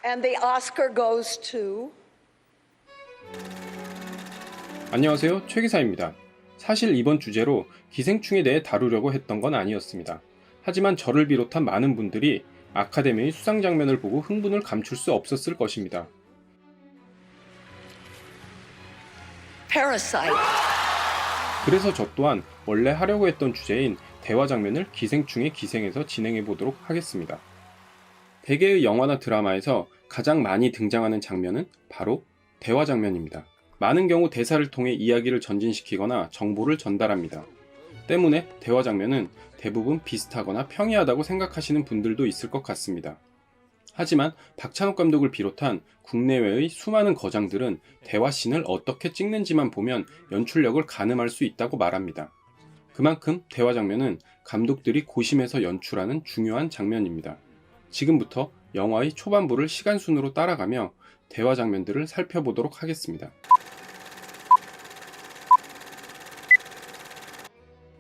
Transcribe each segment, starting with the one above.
And the Oscar goes to... 안녕하세요, 최 기사입니다. 사실 이번 주제로 기생충에 대해 다루려고 했던 건 아니었습니다. 하지만 저를 비롯한 많은 분들이 아카데미의 수상 장면을 보고 흥분을 감출 수 없었을 것입니다. Parasite. 그래서 저 또한 원래 하려고 했던 주제인 대화 장면을 기생충의 기생에서 진행해 보도록 하겠습니다. 대개의 영화나 드라마에서 가장 많이 등장하는 장면은 바로 대화 장면입니다. 많은 경우 대사를 통해 이야기를 전진시키거나 정보를 전달합니다. 때문에 대화 장면은 대부분 비슷하거나 평이하다고 생각하시는 분들도 있을 것 같습니다. 하지만 박찬욱 감독을 비롯한 국내외의 수많은 거장들은 대화씬을 어떻게 찍는지만 보면 연출력을 가늠할 수 있다고 말합니다. 그만큼 대화 장면은 감독들이 고심해서 연출하는 중요한 장면입니다. 지금부터 영화의 초반부를 시간순으로 따라가며 대화 장면들을 살펴보도록 하겠습니다.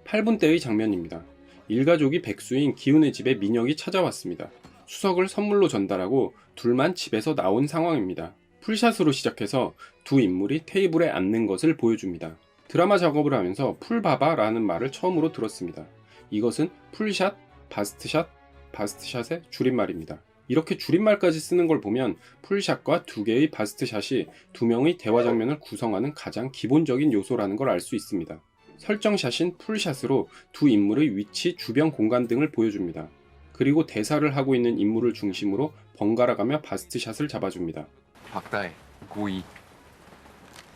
8분대의 장면입니다. 일가족이 백수인 기훈의 집에 민혁이 찾아왔습니다. 수석을 선물로 전달하고 둘만 집에서 나온 상황입니다. 풀샷으로 시작해서 두 인물이 테이블에 앉는 것을 보여줍니다. 드라마 작업을 하면서 풀바바라는 말을 처음으로 들었습니다. 이것은 풀샷, 바스트샷, 바스트샷의 줄임말입니다. 이렇게 줄임말까지 쓰는 걸 보면 풀샷과 두 개의 바스트샷이 두 명의 대화 장면을 구성하는 가장 기본적인 요소라는 걸 알 수 있습니다. 설정샷인 풀샷으로 두 인물의 위치, 주변 공간 등을 보여줍니다. 그리고 대사를 하고 있는 인물을 중심으로 번갈아가며 바스트샷을 잡아줍니다. 박다혜, 고2.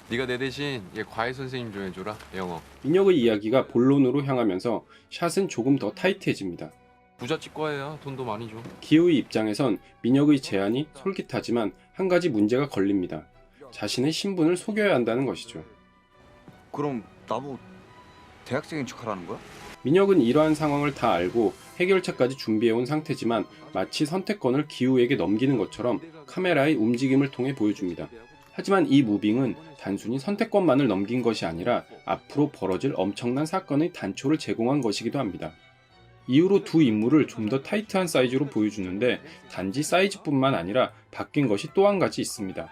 네가 내 대신 얘 과외 선생님 좀 해줘라, 영어. 민혁의 이야기가 본론으로 향하면서 샷은 조금 더 타이트해집니다. 부잣집 과외야, 돈도 많이 줘. 기우의 입장에선 민혁의 제안이 솔깃하지만 한 가지 문제가 걸립니다. 자신의 신분을 속여야 한다는 것이죠. 그럼 나보고 대학생인 척하라는 거야? 민혁은 이러한 상황을 다 알고 해결책까지 준비해온 상태지만 마치 선택권을 기우에게 넘기는 것처럼 카메라의 움직임을 통해 보여줍니다. 하지만 이 무빙은 단순히 선택권만을 넘긴 것이 아니라 앞으로 벌어질 엄청난 사건의 단초를 제공한 것이기도 합니다. 이후로 두 인물을 좀 더 타이트한 사이즈로 보여주는데 단지 사이즈뿐만 아니라 바뀐 것이 또 한 가지 있습니다.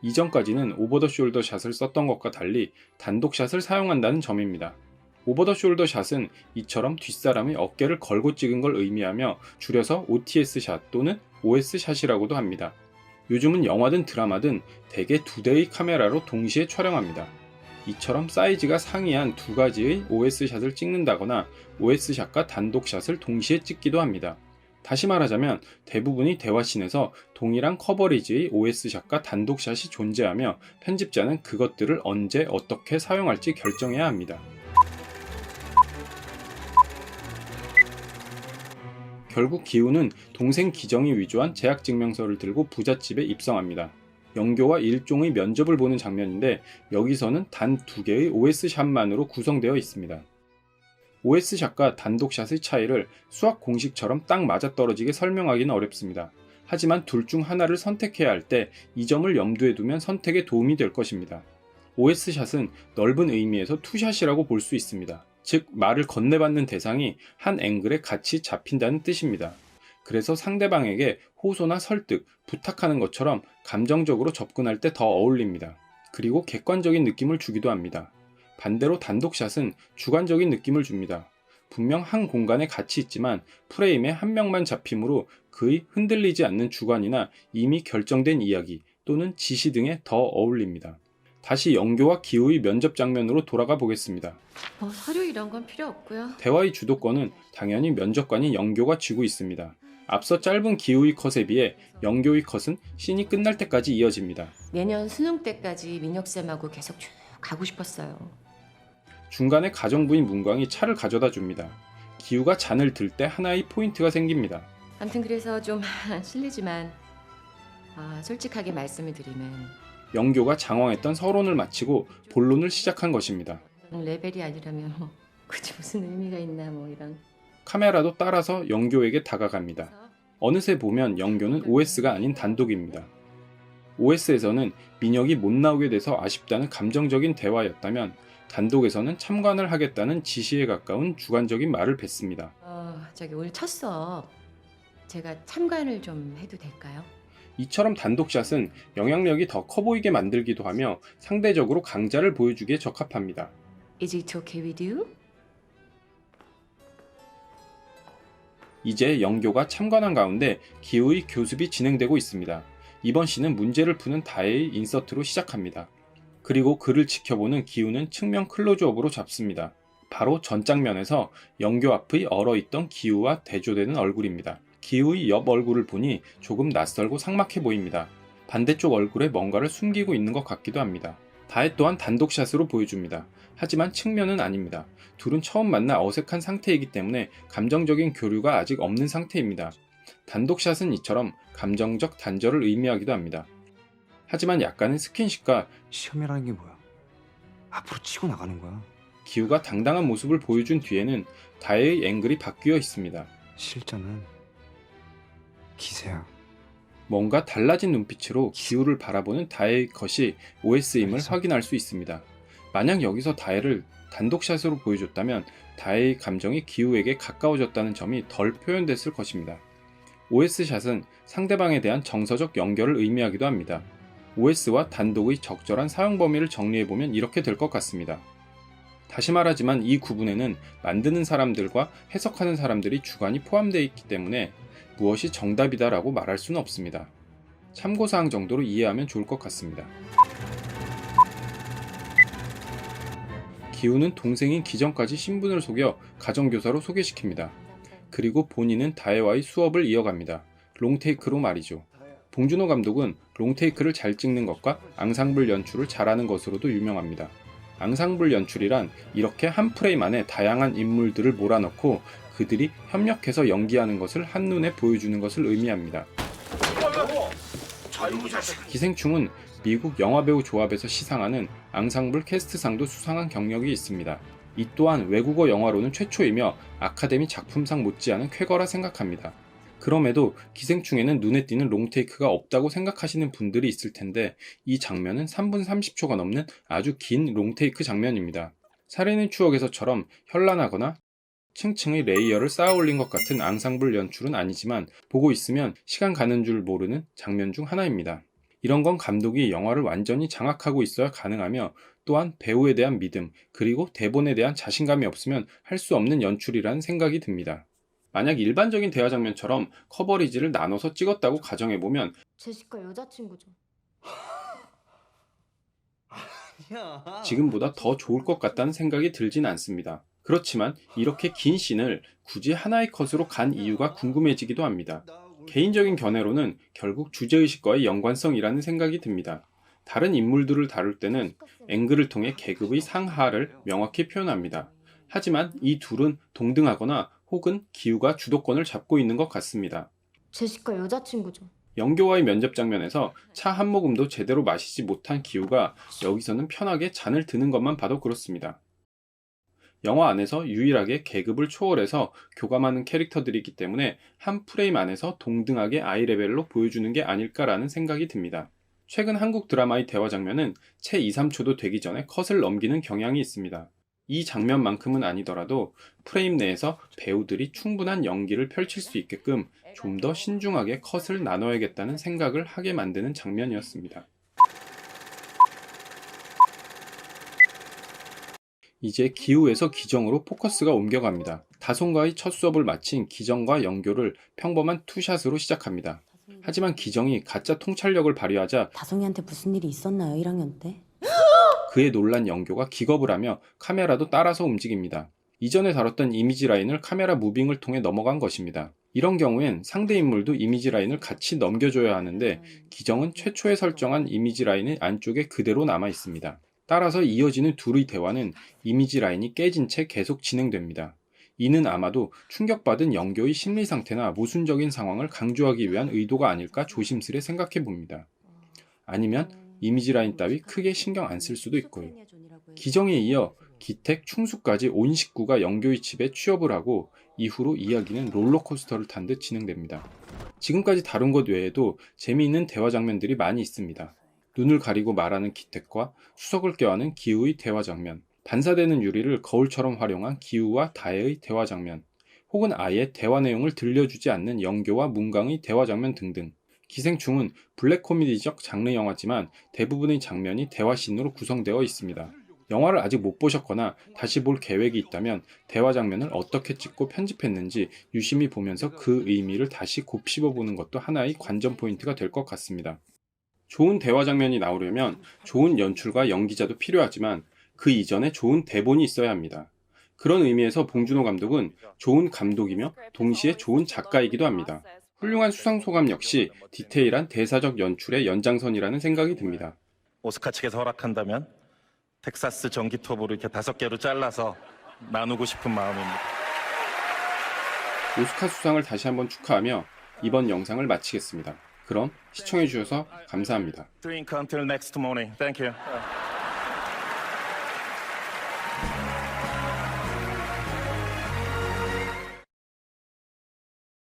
이전까지는 오버 더 숄더 샷을 썼던 것과 달리 단독 샷을 사용한다는 점입니다. 오버 더 숄더 샷은 이처럼 뒷사람의 어깨를 걸고 찍은 걸 의미하며 줄여서 OTS 샷 또는 OS 샷이라고도 합니다. 요즘은 영화든 드라마든 대개 두 대의 카메라로 동시에 촬영합니다. 이처럼 사이즈가 상이한 두 가지의 OS 샷을 찍는다거나 OS 샷과 단독 샷을 동시에 찍기도 합니다. 다시 말하자면 대부분의 대화씬에서 동일한 커버리지의 OS 샷과 단독 샷이 존재하며 편집자는 그것들을 언제 어떻게 사용할지 결정해야 합니다. 결국 기우는 동생 기정이 위조한 재학증명서를 들고 부잣집에 입성합니다. 영교와 일종의 면접을 보는 장면인데 여기서는 단 두 개의 OS샷만으로 구성되어 있습니다. OS샷과 단독샷의 차이를 수학 공식처럼 딱 맞아떨어지게 설명하기는 어렵습니다. 하지만 둘 중 하나를 선택해야 할 때 이 점을 염두에 두면 선택에 도움이 될 것입니다. OS샷은 넓은 의미에서 투샷이라고 볼 수 있습니다. 즉 말을 건네받는 대상이 한 앵글에 같이 잡힌다는 뜻입니다. 그래서 상대방에게 호소나 설득, 부탁하는 것처럼 감정적으로 접근할 때 더 어울립니다. 그리고 객관적인 느낌을 주기도 합니다. 반대로 단독샷은 주관적인 느낌을 줍니다. 분명 한 공간에 같이 있지만 프레임에 한 명만 잡힘으로 그의 흔들리지 않는 주관이나 이미 결정된 이야기 또는 지시 등에 더 어울립니다. 다시 영교와 기우의 면접 장면으로 돌아가 보겠습니다. 서류 이런 건 필요 없고요. 대화의 주도권은 당연히 면접관인 영교가 쥐고 있습니다. 앞서 짧은 기우의 컷에 비해 영교의 컷은 씬이 끝날 때까지 이어집니다. 내년 수능 때까지 민혁쌤하고 계속 쭉 가고 싶었어요. 중간에 가정부인 문광이 차를 가져다 줍니다. 기우가 잔을 들 때 하나의 포인트가 생깁니다. 아무튼 그래서 좀 실례지만 솔직하게 말씀을 드리면 영교가 장황했던 서론을 마치고 본론을 시작한 것입니다. 레벨이 아니라면 그치 무슨 의미가 있나 뭐 이런. 카메라도 따라서 영교에게 다가갑니다. 어느새 보면 영교는 OS가 아닌 단독입니다. OS에서는 민혁이 못 나오게 돼서 아쉽다는 감정적인 대화였다면 단독에서는 참관을 하겠다는 지시에 가까운 주관적인 말을 뱉습니다. 저기 오늘 첫 수업 제가 참관을 좀 해도 될까요? 이처럼 단독샷은 영향력이 더 커 보이게 만들기도 하며 상대적으로 강자를 보여주기에 적합합니다. Is it okay with you? 이제 영교가 참관한 가운데 기우의 교습이 진행되고 있습니다. 이번 씬은 문제를 푸는 다혜의 인서트로 시작합니다. 그리고 그를 지켜보는 기우는 측면 클로즈업으로 잡습니다. 바로 전 장면에서 영교 앞의 얼어있던 기우와 대조되는 얼굴입니다. 기우의 옆 얼굴을 보니 조금 낯설고 삭막해 보입니다. 반대쪽 얼굴에 뭔가를 숨기고 있는 것 같기도 합니다. 다혜 또한 단독샷으로 보여줍니다. 하지만 측면은 아닙니다. 둘은 처음 만나 어색한 상태이기 때문에 감정적인 교류가 아직 없는 상태입니다. 단독샷은 이처럼 감정적 단절을 의미하기도 합니다. 하지만 약간의 스킨십과 시험이라는 게 뭐야? 앞으로 치고 나가는 거야. 기우가 당당한 모습을 보여준 뒤에는 다혜의 앵글이 바뀌어 있습니다. 실전은 기세야. 뭔가 달라진 눈빛으로 기우를 바라보는 다혜의 컷이 OS임을 알겠어. 확인할 수 있습니다. 만약 여기서 다혜를 단독샷으로 보여줬다면 다혜의 감정이 기우에게 가까워졌다는 점이 덜 표현됐을 것입니다. OS샷은 상대방에 대한 정서적 연결을 의미하기도 합니다. OS와 단독의 적절한 사용 범위를 정리해보면 이렇게 될 것 같습니다. 다시 말하지만 이 구분에는 만드는 사람들과 해석하는 사람들이 주관이 포함되어 있기 때문에 무엇이 정답이다라고 말할 수는 없습니다. 참고사항 정도로 이해하면 좋을 것 같습니다. 기우는 동생인 기정까지 신분을 속여 가정교사로 소개시킵니다. 그리고 본인은 다혜와의 수업을 이어갑니다. 롱테이크로 말이죠. 봉준호 감독은 롱테이크를 잘 찍는 것과 앙상블 연출을 잘하는 것으로도 유명합니다. 앙상블 연출이란 이렇게 한 프레임 안에 다양한 인물들을 몰아넣고 그들이 협력해서 연기하는 것을 한눈에 보여주는 것을 의미합니다. 기생충은 미국 영화배우 조합에서 시상하는 앙상블 캐스트상도 수상한 경력이 있습니다. 이 또한 외국어 영화로는 최초이며 아카데미 작품상 못지않은 쾌거라 생각합니다. 그럼에도 기생충에는 눈에 띄는 롱테이크가 없다고 생각하시는 분들이 있을 텐데 이 장면은 3분 30초가 넘는 아주 긴 롱테이크 장면입니다. 살인의 추억에서처럼 현란하거나 층층의 레이어를 쌓아 올린 것 같은 앙상블 연출은 아니지만 보고 있으면 시간 가는 줄 모르는 장면 중 하나입니다. 이런 건 감독이 영화를 완전히 장악하고 있어야 가능하며 또한 배우에 대한 믿음 그리고 대본에 대한 자신감이 없으면 할 수 없는 연출이라는 생각이 듭니다. 만약 일반적인 대화 장면처럼 커버리지를 나눠서 찍었다고 가정해보면 제시카 여자친구죠. 지금보다 더 좋을 것 같다는 생각이 들진 않습니다. 그렇지만 이렇게 긴 씬을 굳이 하나의 컷으로 간 이유가 궁금해지기도 합니다. 개인적인 견해로는 결국 주제의식과의 연관성이라는 생각이 듭니다. 다른 인물들을 다룰 때는 앵글을 통해 계급의 상하를 명확히 표현합니다. 하지만 이 둘은 동등하거나 혹은 기우가 주도권을 잡고 있는 것 같습니다. 제시카 여자친구죠. 영교와의 면접 장면에서 차 한 모금도 제대로 마시지 못한 기우가 여기서는 편하게 잔을 드는 것만 봐도 그렇습니다. 영화 안에서 유일하게 계급을 초월해서 교감하는 캐릭터들이기 때문에 한 프레임 안에서 동등하게 아이레벨로 보여주는 게 아닐까라는 생각이 듭니다. 최근 한국 드라마의 대화 장면은 채 2, 3초도 되기 전에 컷을 넘기는 경향이 있습니다. 이 장면만큼은 아니더라도 프레임 내에서 배우들이 충분한 연기를 펼칠 수 있게끔 좀 더 신중하게 컷을 나눠야겠다는 생각을 하게 만드는 장면이었습니다. 이제 기우에서 기정으로 포커스가 옮겨갑니다. 다솜과의 첫 수업을 마친 기정과 영교를 평범한 투샷으로 시작합니다. 하지만 기정이 가짜 통찰력을 발휘하자 다솜이한테 무슨 일이 있었나요, 1학년 때? 그에 놀란 영교가 기겁을 하며 카메라도 따라서 움직입니다. 이전에 다뤘던 이미지 라인을 카메라 무빙을 통해 넘어간 것입니다. 이런 경우엔 상대 인물도 이미지 라인을 같이 넘겨줘야 하는데 기정은 최초에 설정한 이미지 라인의 안쪽에 그대로 남아 있습니다. 따라서 이어지는 둘의 대화는 이미지 라인이 깨진 채 계속 진행됩니다. 이는 아마도 충격받은 영교의 심리 상태나 모순적인 상황을 강조하기 위한 의도가 아닐까 조심스레 생각해 봅니다. 아니면 이미지 라인 따위 크게 신경 안 쓸 수도 있고요. 기정에 이어 기택, 충수까지 온 식구가 영교의 집에 취업을 하고 이후로 이야기는 롤러코스터를 탄 듯 진행됩니다. 지금까지 다룬 것 외에도 재미있는 대화 장면들이 많이 있습니다. 눈을 가리고 말하는 기택과 수석을 껴안은 기우의 대화 장면, 반사되는 유리를 거울처럼 활용한 기우와 다혜의 대화 장면, 혹은 아예 대화 내용을 들려주지 않는 영교와 문강의 대화 장면 등등 기생충은 블랙 코미디적 장르 영화지만 대부분의 장면이 대화씬으로 구성되어 있습니다. 영화를 아직 못 보셨거나 다시 볼 계획이 있다면 대화 장면을 어떻게 찍고 편집했는지 유심히 보면서 그 의미를 다시 곱씹어보는 것도 하나의 관전 포인트가 될 것 같습니다. 좋은 대화 장면이 나오려면 좋은 연출과 연기자도 필요하지만 그 이전에 좋은 대본이 있어야 합니다. 그런 의미에서 봉준호 감독은 좋은 감독이며 동시에 좋은 작가이기도 합니다. 훌륭한 수상소감 역시 디테일한 대사적 연출의 연장선이라는 생각이 듭니다. 오스카 측에서 허락한다면 텍사스 전기톱으로 이렇게 5개로 잘라서 나누고 싶은 마음입니다. 오스카 수상을 다시 한번 축하하며 이번 영상을 마치겠습니다. 그럼 시청해주셔서 감사합니다. Drink until next morning. Thank you.